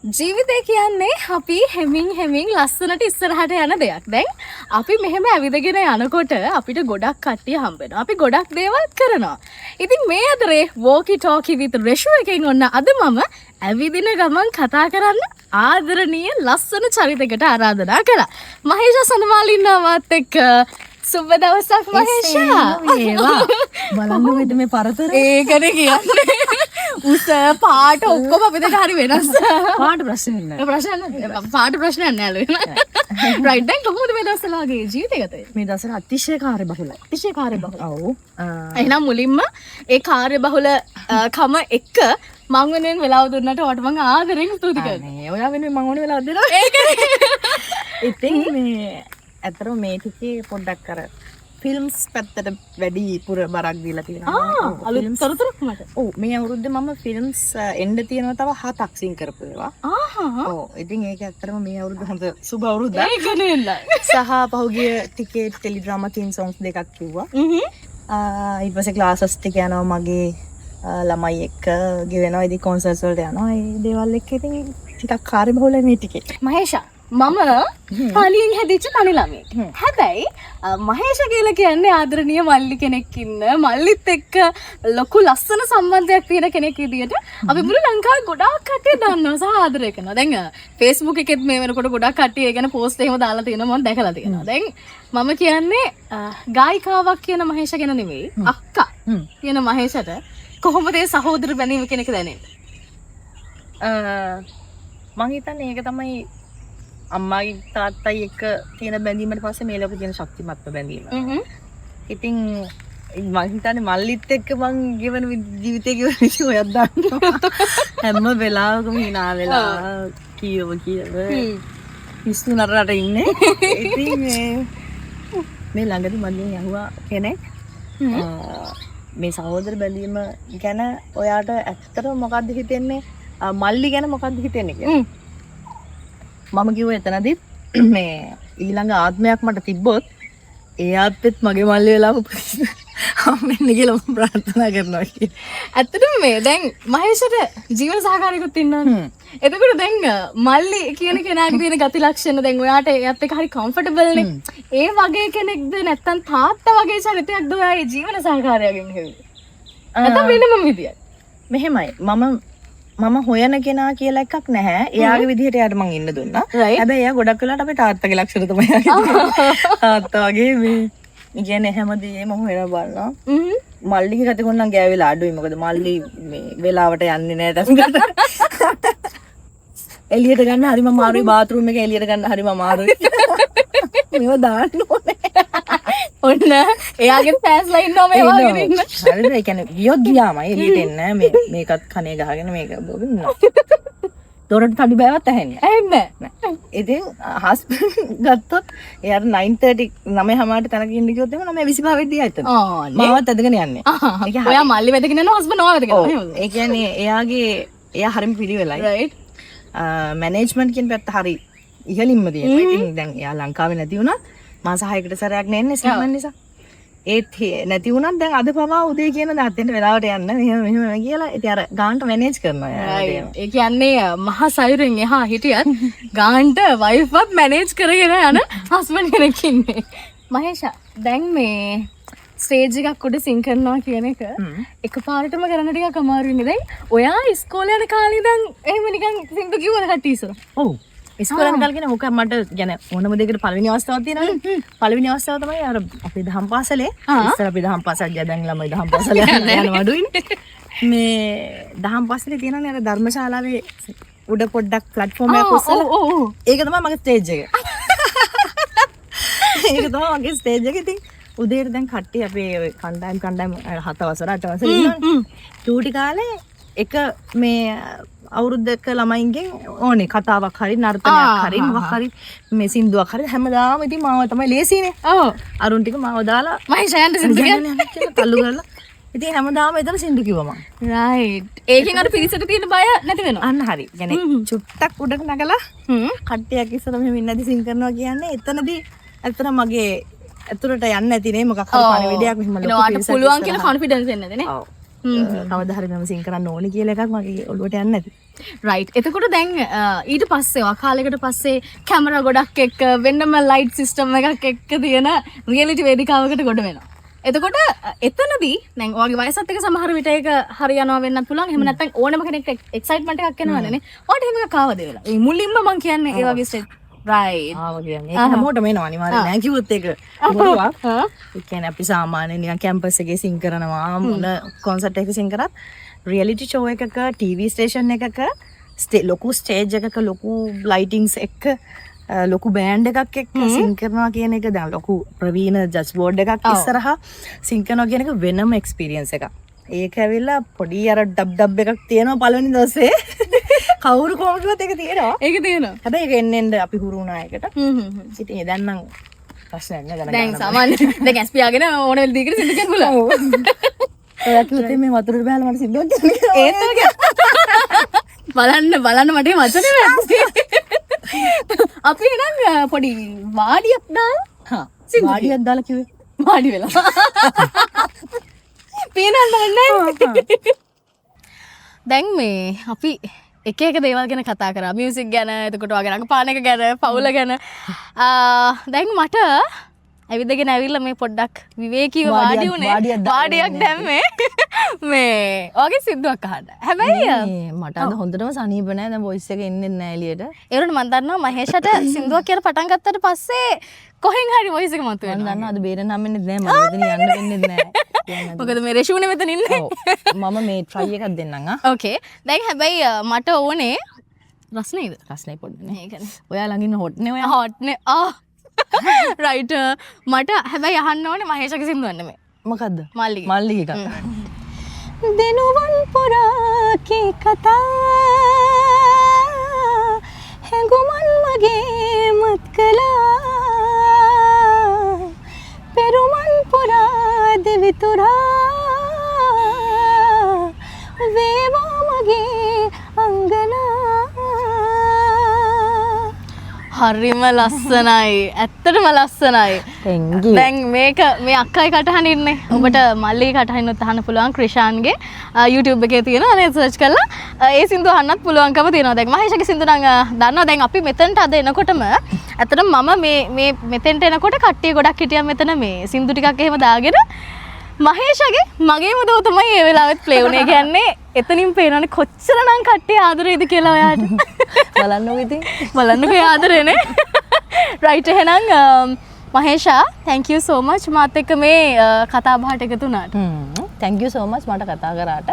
ජීවිතය කියන්නේ අපි හෙමින් ලස්සනට ඉස්සරහට යන දෙයක්. දැන් අපි මෙහෙම ඇවිදගෙන යනකොට අපිට ගොඩක් කට්ටිය හම්බ වෙනවා. අපි ගොඩක් දේවල් කරනවා. ඉතින් මේ අතරේ walkie talkie with රෂු එකෙන් ඔන්න අද මම ඇවිදින ගමන් කතා කරන්න ආදරණීය ලස්සන චරිතයකට ආරාධනා කළා. මහේෂා සනමාලි ඉන්නවා මාත් එක්ක. සුබ දවසක් මහේෂා. බලන්න මෙද මේ පරතර ඒකනේ කියන්නේ. උස පාට ඔක්කොම අපිට හරි වෙනස්. පාට ප්‍රශ්න නෑ. පාට ප්‍රශ්නයක් නෑලු. රයිට් දැන් කොහොමද මේ දවස්වලගේ ජීවිතය ගත වෙන්නේ? මේ දවස්වල අතිශය කාර්යබහුලයි. අතිශය කාර්යබහුල. ඔව්. එහෙනම් මුලින්ම ඒ කාර්යබහුල කම එක්ක මං වෙනුවෙන් වෙලාව දුන්නට ඔයාට මං ආදරෙන් ස්තුති කරනවා. නේ ඔයා වෙනුවෙන් මම ඕනේ වෙලාවක් දෙනවා. ඒකනේ. ඉතින් මේ ඇත්තටම මේ ටිකේ පොඩ්ඩක් අර ෆිල්ම්ස් පැත්තට වැඩි පුර බරක් දීලා තියෙනවා. අලුත් තොරතුරක් මට. ඔව් මේ අවුරුද්දේ මම ෆිල්ම්ස් එන්න තියෙනවා තව 7ක් සින් කරපු ඒවා. ඔව් ඉතින් ඒක ඇත්තටම මේ අවුරුද්ද හොඳ සුබ අවුරුද්දක්. ඒකනේ නෑ. සහ පහුගිය ටිකේ ටෙලිඩ්‍රාමා තීම් සොන්ග්ස් දෙකක් කිව්වා. ඊට පස්සේ ක්ලාසස් ටික යනවා මගේ ළමයි එක්ක ගෙවෙනවා. ඉතින් කොන්සර්ට්ස් වලට යනවා. ඒ දේවල් එක්ක ඉතින් ටිකක් කාර්යබහුලයි මේ ටිකේ. මහේෂා මම පලියෙන් හැදිච්ච තනි ළමයෙක්. හැබැයි මහේෂ කියලා කියන්නේ ආදරණීය මල්ලි කෙනෙක් ඉන්න මල්ලිත් එක්ක ලොකු ලස්සන සම්බන්ධයක් තියෙන කෙනෙක් විදියට අපි මුළු ලංකාවේ ගොඩාක් කට්ටිය දන්නවා සහ ආදරය කරනවා. දැන් Facebook එකෙත් මේ වෙනකොට ගොඩාක් කට්ටිය ඒ ගැන පෝස්ට් එහෙම දාලා තියෙනවා මම දැකලා තියෙනවා. දැන් මම කියන්නේ ගායිකාවක් කියන මහේෂ ගැන නෙවෙයි අක්කා කියන මහේෂට කොහොමද ඒ සහෝදර බැඳීම කෙනෙක් දැනෙන්නේ? මං හිතන්නේ ඒක තමයි අම්මයි තාත්තයි එක්ක තියෙන බැඳීමට පස්සේ මේ ලෝකේ තියෙන ශක්තිමත්ම බැඳීම. ඉතින් මං හිතන්නේ මල්ලිත් එක්ක මං ගෙවන ජීවිතේ ගෙවන විදිහ ඔයත් දන්නවා. හැම වෙලාවකම hina වෙලා කියව පිස්සු නරරට ඉන්නේ. ඉතින් මේ ළඟදී මගෙන් යහුවා කෙනෙක් මේ සහෝදර බැඳීම ගැන ඔයාට ඇත්තටම මොකද්ද හිතෙන්නේ? මල්ලි ගැන මොකද්ද හිතෙන්නේ කියලා. මම කිව්ව එතනදිත් මේ ඊළඟ ආත්මයක් මට තිබ්බොත් ඒ ආත්මෙත් මගේ මල්ලි වෙලාම හම්බෙන්න කියලා මම ප්‍රාර්ථනා කරනවා කියලා. ඇත්තටම මේ දැන් මහේෂට ජීවන සහකාරියෙකුත් ඉන්නවනේ. එතකොට දැන් මල්ලි කියන කෙනාගේ තියෙන ගති ලක්ෂණ දැන් ඔයාට ඒත් එක්ක හරි කම්ෆර්ටබල් නේ. ඒ වගේ කෙනෙක්ද නැත්නම් තාත්තා වගේ චරිතයක්ද ඔයාගේ ජීවන සහකාරයගෙන් හෙව්වේ? නැත්නම් වෙනම විදියක්. මෙහෙමයි මම හොයන කෙනා කියලා එකක් නැහැ. එයාගේ විදිහට එයාට මං ඉන්න දුන්නා. හැබැයි එයා ගොඩක් වෙලාවට අපේ තාත්තගේ ලක්ෂණ තමයි තාත්තා වගේ මේ කියන්නේ හැමදේම හොයලා බලනවා. මල්ලිගේ ගතිය කොන්නම් ගෑවිලා අඩුයි. මොකද මල්ලි මේ වෙලාවට යන්නේ නැහැ ටස්කට. එළියට ගන්න හරිම අමාරුයි. බාත් รู එක එළියට ගන්න හරිම අමාරුයි. මේව දාන්න ඕනේ. ඔන්න එයාගේ ෆෑන්ස්ලා ඉන්නවා මේ වගේ ඉන්න. හරිද? ඒ කියන්නේ ගියොත් ගියාම එළියට එන්නේ නැහැ. මේකත් කනේ ගහගෙන මේක බොගෙන ඉන්නවා. දොරට තඩි බෑවත් ඇහෙන්නේ. ඇහෙන්නේ නැහැ. ඉතින් හස්බන්ඩ් ගත්තොත් එයාට 9:30 9:00ට තැනක ඉන්න කිව්වොත් එහෙම 9:25 දී ආයතන. මාවත් ඇදගෙන යන්නේ. ඔයා මල්ලි වැදගෙන යනවා හස්බන්ඩ් ඔයා වැදගෙන යනවා. ඒ කියන්නේ එයා හරිම පිළිවෙලයි. රයිට්. මැනේජ්මන්ට් කියන පැත්ත හරි ඉහළින්ම තියෙනවා. ඉතින් දැන් එයා ලංකාවේ නැති වුණා මාස 6කට සැරයක් නෙන්නේ සම්මන් නිසා. ඒත් නැති වුණත් දැන් අද පවා උදේ කියන දාත්තෙන්ට වෙලාවට යන්න මෙහෙම කියලා ඉතින් අර ගාන්ට මැනේජ් කරනවා යා. ඒ කියන්නේ මහා සයුරෙන් එහා හිටියත් ගාන්ට වයිෆ්වත් මැනේජ් කරගෙන යන හස්බන්ඩ් කෙනෙක් ඉන්නේ. මහේෂා දැන් මේ ස්ටේජ් එකක් උඩ සින් කරනවා කියන එක එකපාරටම කරන්න ටිකක් අමාරුයි නේ. දැන් ඔයා ඉස්කෝලේ යන කාලේ ඉඳන් එහෙම නිකන් සින්දු කිව්වද කට්ටිය ඉස්සර? ඔව්. ඉස්කෝලේ යන කාලේ කියන මොකක් මට يعني ඕනම දෙයකට පළවෙනි අවස්ථාවක් තියෙනවනේ. පළවෙනි අවස්ථාව තමයි අර අපේ දහම් පාසලේ ඉස්සර අපි දහම් පාසල් ගියා. දැන් ළමයි දහම් පාසල යන වඩුයිනේ. මේ දහම් පාසලේ තියෙනනේ අර ධර්මශාලාවේ උඩ පොඩ්ඩක් ප්ලැට්ෆෝම් එකක් උස්සලා. ඒක තමයි මගේ ස්ටේජ් එක. ඒක තමයි මගේ ස්ටේජ් එක. ඉතින් උදේට දැන් කට්ටිය අපේ කණ්ඩායම් 7 වසර 8 වසර ඉන්නවා. චූටි කාලේ එක මේ අවුරුද්දක ළමයින්ගෙන් ඕනේ කතාවක් හරි නර්තනයක් හරි මොකක් හරි මේ සින්දුවක් හරි හැමදාම ඉතින් මාව තමයි ලේසිනේ. ඔව්. අරුන් ටික මාව දාලා මහේෂයන්ට සින්දු කියන්නේ තල්ලු කරලා. ඉතින් හැමදාම එතන සින්දු කිව්වා මම. රයිට්. ඒකෙන් අර පිරිසට තියෙන බය නැති වෙනවා. අන්න හරි. يعني චුට්ටක් උඩට නැගලා කට්ටියක් ඉස්සර මෙහෙම ඉන්නදී සින් කරනවා කියන්නේ එතනදී ඇත්තට මගේ ඇතුළට යන්නේ නැති නේ මොකක් හරි පණිවිඩයක් මෙහෙම ලොකු පිරිසක් පුළුවන් කියලා කොන්ෆිඩන්ස් එන්නේ නැති නේ. ඔව්. කවදා හරි මම සින් කරන්න ඕනේ කියලා එකක් මගේ ඔළුවට යන්නේ නැති. රයිට්. එතකොට දැන් ඊට පස්සේ කාලයකට පස්සේ කැමරා ගොඩක් එක්ක වෙනම ලයිට් සිස්ටම් එකක් එක්ක තියෙන රියැලිටි වේදිකාවකට ගොඩ වෙනවා. එතකොට එතනදී දැන් ඔයාගේ වයසත් එක්ක සමහර විට ඒක හරියනවා වෙන්නත් පුළුවන්. එහෙම නැත්නම් ඕනම කෙනෙක්ට එක්සයිට්මන්ට් එකක් එනවනේ. ඔයාට එහෙම එකක් ආවද වෙලා? ඒ මුලින්ම මං කියන්නේ ඒ වගේ ස්ටේජ් රයිට්. ආව කියන්නේ ඒක හැමෝටම එනවා අනිවාර්යයෙන්. නෑ කිව්වොත් ඒක බොරුවක්. ඒ කියන්නේ අපි සාමාන්‍යයෙන් නිකන් කැම්පස් එකේ සිං කරනවා මොන කොන්සර්ට් එකක සිං කරත් රියැලිටි ෂෝ එකක ටීවී ස්ටේෂන් එකක ලොකු ස්ටේජ් එකක ලොකු ලයිටින්ග්ස් එක්ක ලොකු බෑන්ඩ් එකක් එක්ක සිං කරනවා කියන එක දැන් ලොකු ප්‍රවීණ ජජ් බෝඩ් එකක් ඉස්සරහා සිං කරනවා කියන එක වෙනම එක්ස්පීරියන්ස් එකක්. ඒක ඇවිල්ලා පොඩි අර ඩබ් එකක් තියෙනවා පළවෙනි දවසේ. කවුරු කොහොමද ඒක තියෙනවා. ඒක තියෙනවා. හැබැයි ඒක එන්න අපි හුරු වුණා ඒකට. ඉතින් දැන් නම් ප්‍රශ්නයක් නෑ දැන් සාමාන්‍ය දැන් ඇස් පියාගෙන ඕන වෙලෙ දීකට සිද්ධ කරන්න පුළුවන්. ඔයාට මේ වතුරට බහලා මට සිද්ධ වෙනවා. ඒත් බලන්න මට වචනේ වැස්සේ. අපි එනං පොඩි වාඩියක් දාලා වාඩියක් දාලා කිව්වේ වාඩි වෙලා. පේනන්නේ දැන් මේ අපි එක දේවල් ගැන කතා කරා. මියුසික් ගැන, එතකොට වගේ රංගපාන එක ගැන, පවුල ගැන. දැන් මට ඇවිදගෙන ඇවිල්ලා මේ පොඩ්ඩක් විවේකීව වාඩි වුණේ. වාඩියක් දැම්මේ මේ ඔගේ සිද්ධාක් අහන්න. හැබැයි මට අද හොඳටම සනීප නෑ. දැන් වොයිස් එක එන්නේ නැහැ එළියට. ඒකට මම දන්නවා මහේෂට සින්දුවක් කියලා පටන් ගත්තට පස්සේ කොහෙන් හරි වොයිස් එක මතුවෙනවා. මම දන්නවා අද බේරෙන්න හම්බෙන්නේ නැහැ. මම මෙතන යන්න වෙන්නේ නැහැ. මොකද මේ රෙෂුනේ මෙතන ඉන්නේ. මම මේ try එකක් දෙන්නම් ආ. ඕකේ. දැන් හැබැයි මට ඕනේ රස්නේද? රස්නේ පොඩ්ඩනේ. ඒකනේ. ඔයා ළඟ ඉන්න hot නේ ඔයා. hot නේ. රයිට්. මට හැබැයි අහන්න ඕනේ මහේෂගේ සින්දුවක් නෙමෙයි. මොකද්ද? මල්ලි එකක්. දෙනුවන් පුරා කී කතා හැඟුමන් මගේ මත් කළා පෙරුමන් පුරා දෙවිතුරා වේවා මගේ අංගනා. හරිම ලස්සනයි. ඇත්තටම ලස්සනයි. දැන් මේක මේ අක්කයි කටහඬ ඉන්නේ. ඔබට මල්ලි කටහඬත් අහන්න පුළුවන් ක්‍රිෂාන්ගේ YouTube එකේ තියෙනවා. නේ සර්ච් කරලා ඒ සින්දුව අහන්නත් පුළුවන්කම තියෙනවා. දැන් මහේෂගේ සින්දුව නම් දන්නවා. දැන් අපි මෙතනට අද එනකොටම ඇත්තටම මම මේ මෙතෙන්ට එනකොට කට්ටිය ගොඩක් හිටියා මෙතන මේ සින්දු ටිකක් එහෙම දාගෙන. මහේෂගේ මගේම දෝ තමයි ඒ වෙලාවෙත් ප්ලේ වුණේ. කියන්නේ එතනින් පේනවනේ කොච්චරනම් කට්ටිය ආදරේද කියලා ඔයාට. බලන්නකෝ ඉතින්. බලන්නකෝ ආදරේනේ. රයිට් එහෙනම් මහේෂා thank you so much මාත් එක්ක මේ කතා බහට එකතු වුණාට. thank you so much මට කතා කරාට.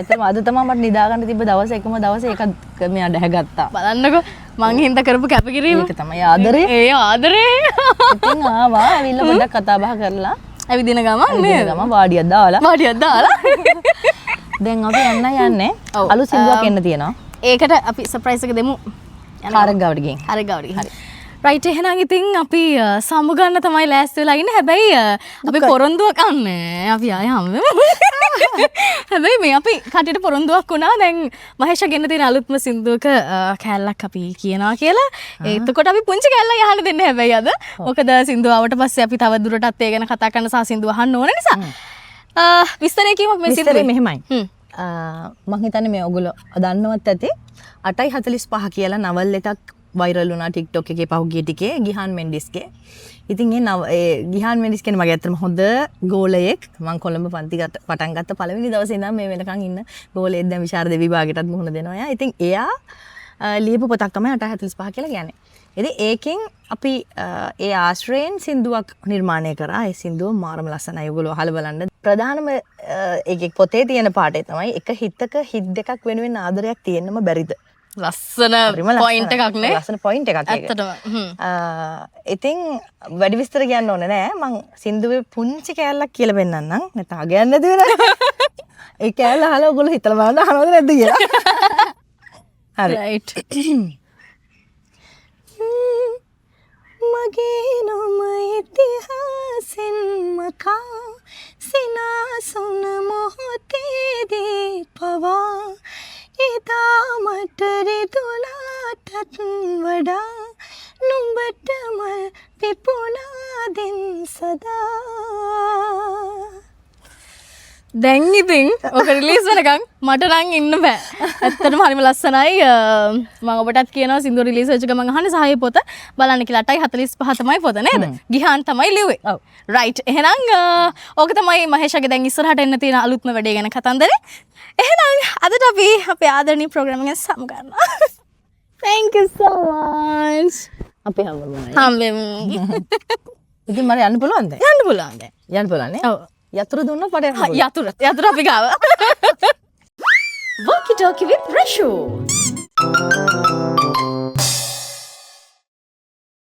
එතනම අද තමයි මට නිදා ගන්න තිබ්බ දවස් එකම දවසේ එකක් මෙයා දැහැගත්තා. බලන්නකෝ මං හින්දා කරපු කැපකිරීම. ඒක තමයි ආදරේ. ඒ ආදරේ. ඉතින් ආවා ඇවිල්ලා පොඩ්ඩක් කතා බහ කරලා ඇවිදින ගමන් නේද? වාඩියක් දාලා. දැන් අපි යන්නේ අලුත් සින්දුවක් එන්න තියෙනවා. ඒකට අපි සර්ප්‍රයිස් එක දෙමු. හරක් ගාවට ගිහින්. හරක් ගාවට ගිහින්. රයිට් එහෙනම් ඉතින් අපි සමුගන්න තමයි ලෑස්ති වෙලා ඉන්නේ. හැබැයි අපි පොරොන්දුවක් අන්නේ. අපි ආයෙ හම්බෙමු. හැබැයි මේ අපි කටට පොරොන්දුවක් වුණා. දැන් මහේෂ ගෙන්න තියෙන අලුත්ම සින්දුවක කෑල්ලක් අපි කියනවා කියලා. එතකොට අපි පුංචි කෑල්ලක් අහන්න දෙන්නේ හැබැයි අද. මොකද සින්දුව ආවට පස්සේ අපි තව දුරටත් ඒ ගැන කතා කරන්න සහ සින්දුව අහන්න ඕන නිසා. විස්තරේ කියමු මේ සින්දුවේ. මෙහෙමයි. මං හිතන්නේ මේ ඔයගොල්ලෝ දන්නවත් ඇති 8:45 කියලා නවල් එකක් වයිරල් වුණා TikTok එකේ පහුගිය ටිකේ ගිහාන් මෙන්ඩිස්ගේ. ඉතින් ඒ ගිහාන් මෙන්ඩිස් කියන්නේ මගේ ඇත්තටම හොඳ ගෝලයෙක්. මම කොළඹ පන්ති පටන් ගත්ත පළවෙනි දවසේ ඉඳන් මේ වෙනකන් ඉන්න ගෝලයෙක්. දැන් විශාරද විභාගයටත් මුහුණ දෙනවා එයා. ඉතින් එයා ලියපු පොතක් තමයි 8:45 කියලා කියන්නේ. ඉතින් ඒකෙන් අපි ඒ ආශ්‍රයෙන් සින්දුවක් නිර්මාණය කරා. ඒ සින්දුව මාරම ලස්සනයි. ඔයගොල්ලෝ අහලා බලන්න. ප්‍රධානම ඒකේ පොතේ තියෙන පාඩේ තමයි එක හිතක හිත දෙකක් වෙනුවෙන් ආදරයක් තියෙන්නම බැරිද? ලස්සන පොයින්ට් එකක් නේ. ලස්සන පොයින්ට් එකක් ඒක. ඇත්තටම. ඉතින් වැඩි විස්තර කියන්න ඕනේ නෑ. මං සින්දුවේ පුංචි කෑල්ලක් කියලා පෙන්නන්නම්. නැත්නම් අගයන් නැති වෙනවා. ඒ කෑල්ල අහලා ඔයගොල්ලෝ හිතලා බලන්න අහනවද නැද්ද කියලා. හරි. රයිට්. මගේ නොම ඉතිහාසෙන් මකා සිනාසුන මොහොතේදී පවා එදා මට රිදුලාටත් වඩා නුඹටම පිපුණා දෙන් සදා. දැන් ඉතින් ඔක රිලීස් වෙනකන් මට නම් ඉන්න බෑ. ඇත්තටම හරිම ලස්සනයි. මම ඔබටත් කියනවා සින්දු රිලීස් වෙච්ච ගමන් අහන්න සහාය පොත බලන්න කියලා. 8:45 තමයි පොත නේද? ගිහාන් තමයි ලිව්වේ. ඔව්. රයිට්. එහෙනම් ඕක තමයි මහේෂගේ දැන් ඉස්සරහට එන්න තියෙන අලුත්ම වැඩේ ගැන කතන්දරේ. එහෙනම් අදට අපි අපේ ආදරණීය ප්‍රෝග්‍රෑම් එක සමු ගන්නවා. Thank you so much. අපි හම්බුනේ. හම්බෙමු. ඉතින් මට යන්න පුළුවන්ද? යන්න පුළුවන් දැන්. යන්න පුළුවන් නේ? ඔව්. යතුරු දුන්නොත් මට යන්න පුළුවන්. යතුරු අපි ගාව. Walkie talkie with Rashu.